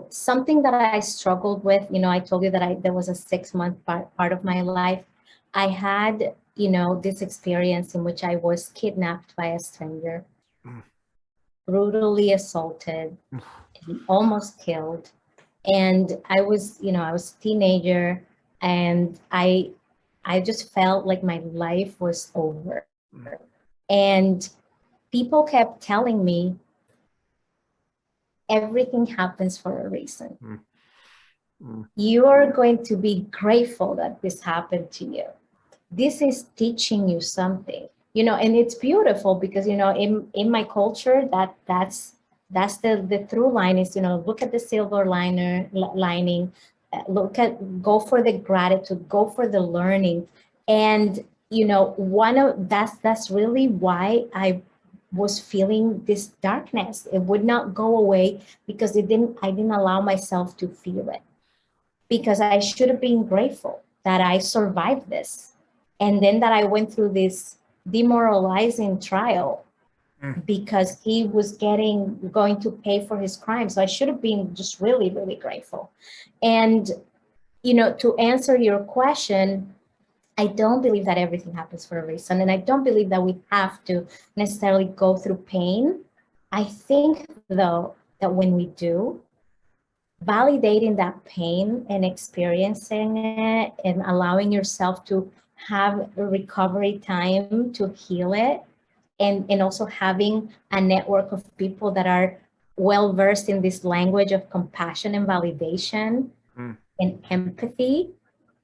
something that I struggled with, I told you that there was a 6 month part of my life. I had, this experience in which I was kidnapped by a stranger, Mm. brutally assaulted, Mm. and almost killed. And I was a teenager, and I just felt like my life was over. And people kept telling me everything happens for a reason. Mm. Mm. You're going to be grateful that this happened to you. This is teaching you something, and it's beautiful because, in my culture, that's the through line is, look at the silver lining, go for the gratitude, go for the learning. And, one of that's really why I was feeling this darkness. It would not go away because I didn't allow myself to feel it, because I should have been grateful that I survived this. And then that I went through this demoralizing trial Mm. because he was going to pay for his crime. So I should have been just really, really grateful. And, to answer your question, I don't believe that everything happens for a reason. And I don't believe that we have to necessarily go through pain. I think, though, that when we do, validating that pain and experiencing it and allowing yourself to have a recovery time to heal it, and also having a network of people that are well versed in this language of compassion and validation Mm. and empathy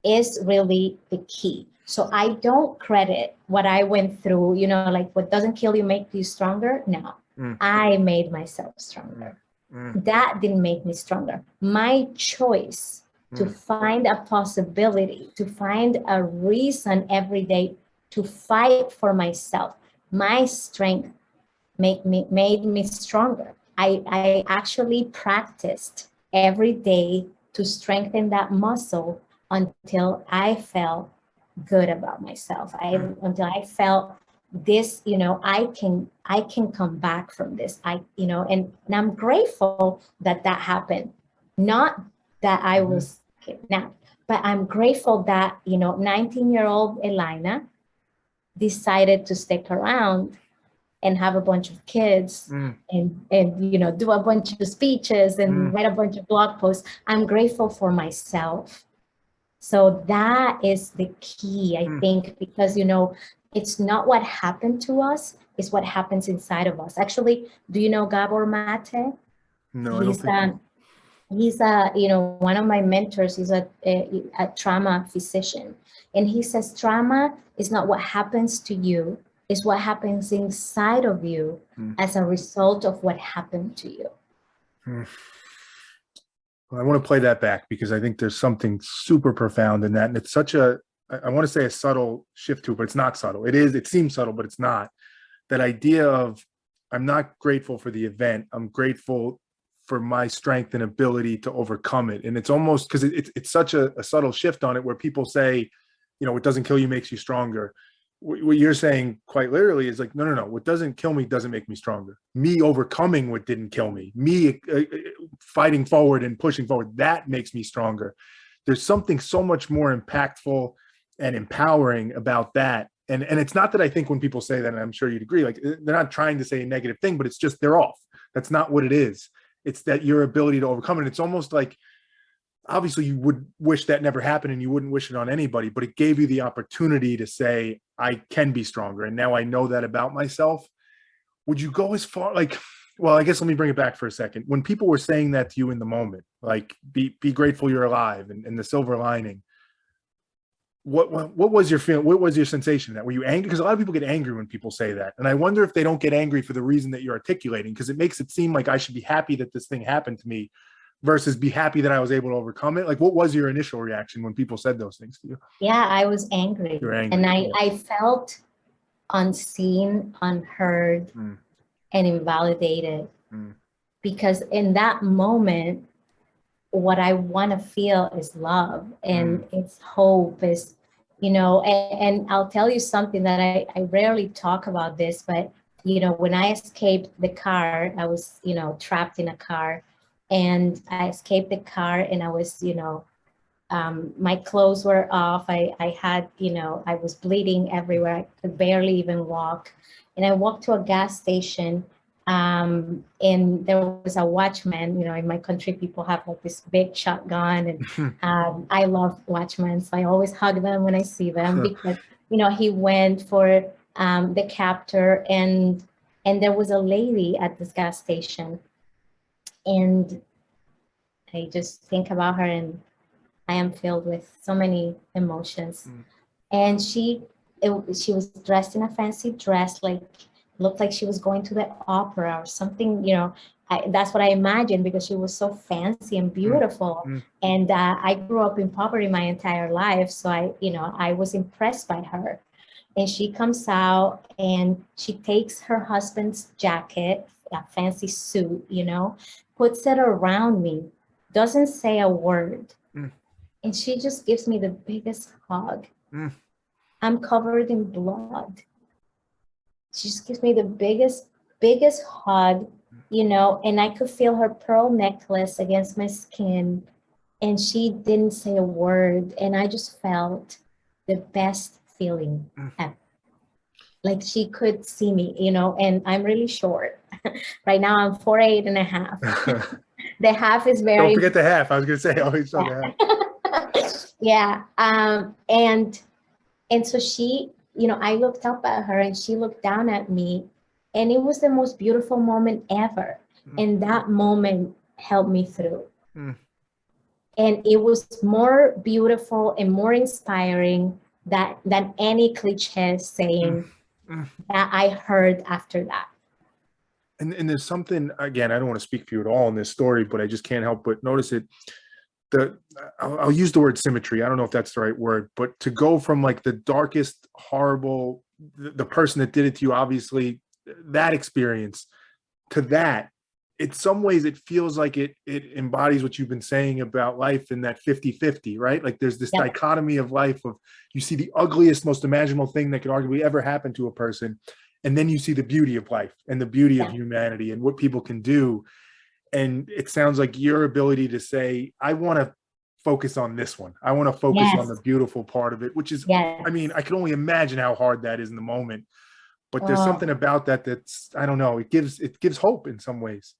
is really the key. So I don't credit what I went through, like what doesn't kill you make you stronger. No, Mm. I made myself Mm. stronger. Mm. That didn't make me stronger. My choice to Mm. find a possibility, to find a reason every day to fight for myself, my strength made me stronger. I actually practiced every day to strengthen that muscle until I felt good about myself. Mm. Until I felt this, I can come back from this. And I'm grateful that that happened. Not that I Mhm. was kidnapped, but I'm grateful that, 19-year-old Elayna decided to stick around and have a bunch of kids Mm. and do a bunch of speeches and Mm. write a bunch of blog posts. I'm grateful for myself. So that is the key, I Mm. think, because it's not what happened to us, it's what happens inside of us. Actually, do you know Gabor Mate? No, I don't he's think so. um he's one of my mentors. He's a trauma physician, and he says trauma is not what happens to you, it's what happens inside of you Mm. as a result of what happened to you. Mm. Well, I want to play that back because I think there's something super profound in that. And it's such I want to say a subtle shift to it, but it's not subtle. It seems subtle, but it's not. That idea of I'm not grateful for the event. I'm grateful for my strength and ability to overcome it. And it's almost because it's such a subtle shift on it where people say, what doesn't kill you makes you stronger. What you're saying quite literally is like, no. What doesn't kill me doesn't make me stronger. Me overcoming what didn't kill me, me fighting forward and pushing forward, that makes me stronger. There's something so much more impactful and empowering about that. And it's not that I think when people say that, and I'm sure you'd agree, like they're not trying to say a negative thing, but it's just they're off. That's not what it is. It's that your ability to overcome it. And it's almost like, obviously you would wish that never happened and you wouldn't wish it on anybody, but it gave you the opportunity to say, I can be stronger. And now I know that about myself. Would you go as far, like, well, I guess let me bring it back for a second. When people were saying that to you in the moment, like be grateful you're alive and the silver lining, what was your feeling? What was your sensation? That were you angry? Because a lot of people get angry when people say that, and I wonder if they don't get angry for the reason that you're articulating, because it makes it seem like I should be happy that this thing happened to me versus be happy that I was able to overcome it. Like, what was your initial reaction when people said those things to you? Yeah, I was angry, You're and angry. I felt unseen, unheard, Mm. and invalidated, Mm. because in that moment what I want to feel is love, and Mm. it's hope, is and I'll tell you something that I rarely talk about this, but when I escaped the car, I was trapped in a car, and I escaped the car, and I was, my clothes were off. I had, I was bleeding everywhere. I could barely even walk. And I walked to a gas station, and there was a watchman. In my country, people have like this big shotgun, and I love watchmen. So I always hug them when I see them because, he went for the captor, and there was a lady at this gas station. And I just think about her, and I am filled with so many emotions. And she was dressed in a fancy dress, like looked like she was going to the opera or something. That's what I imagined, because she was so fancy and beautiful. And I grew up in poverty my entire life, so I was impressed by her. And she comes out and she takes her husband's jacket, a fancy suit, puts it around me, doesn't say a word. And she just gives me the biggest hug. I'm covered in blood. She just gives me the biggest hug, and I could feel her pearl necklace against my skin. And she didn't say a word. And I just felt the best feeling ever. Like she could see me, and I'm really short. Right now I'm 4'8.5". The half is very. Don't forget the half. I was going to say, always show the half. Yeah. And so she, I looked up at her and she looked down at me, and it was the most beautiful moment ever. And that moment helped me through. And it was more beautiful and more inspiring than any cliche saying that I heard after that. And there's something, again, I don't want to speak for you at all in this story, but I just can't help but notice it. I'll use the word symmetry. I don't know if that's the right word, but to go from like the darkest, horrible, the person that did it to you, obviously that experience, to that, in some ways it feels like it embodies what you've been saying about life in that 50-50, right? Like there's this dichotomy of life of, you see the ugliest, most imaginable thing that could arguably ever happen to a person. And then you see the beauty of life and the beauty of humanity and what people can do. And it sounds like your ability to say, I want to focus on this one. I want to focus on the beautiful part of it, which is, I mean, I can only imagine how hard that is in the moment, but there's something about that that's, I don't know, it gives hope in some ways.